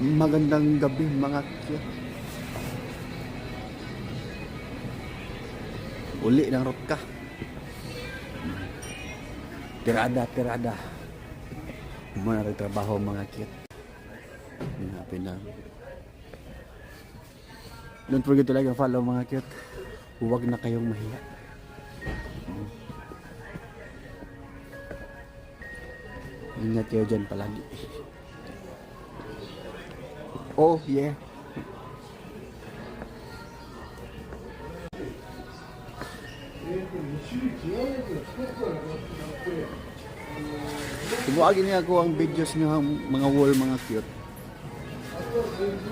Magandang gabi mga cute. Uli ng rotka. Tirada. Muna rin trabaho mga cute. Pinang. Don't forget to like and follow mga cute. Huwag na kayong mahiya. Ingat kayo dyan palagi. Oh yeah. Subuagin niya ako ang videos niyo mga wall mga cute.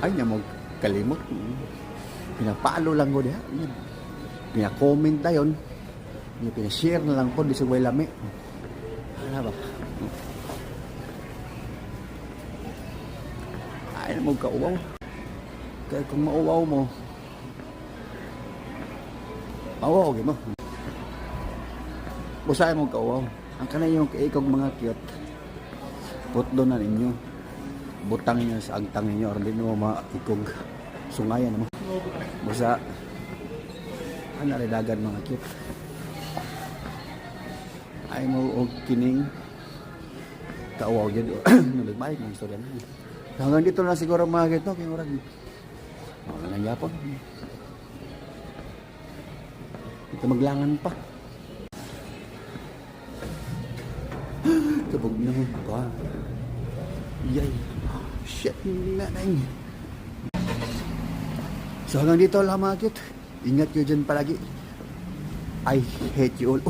Ay niya mo kalimot. Pinapalo lang ko diha. Pina-comment na yun. Pina-share na lang po di sa lami. Ano ba? Ay na mo kauwaw. Kaya kung mauwaw mo, mauwaw mo. Usahay mo kauwaw. Ang kanay yung kaikog mga cute. Putdo na ninyo. Butang niyo sa agtang ninyo. Or din mo maikog. Sungayan naman. Basta. Ano rin dagan mga cute. Ay mo og kining. Kauwaw dyan. Nalagbayad ng istorya na. Hanggang dito na siguro mga cute. No? Kaya orag. Walang yapon. Ito maglangan pa. Kabog na mo ba? Yay. Shit na nang. So hanggang dito lang mga cute. Ingat kayo dyan palagi. I hate you all.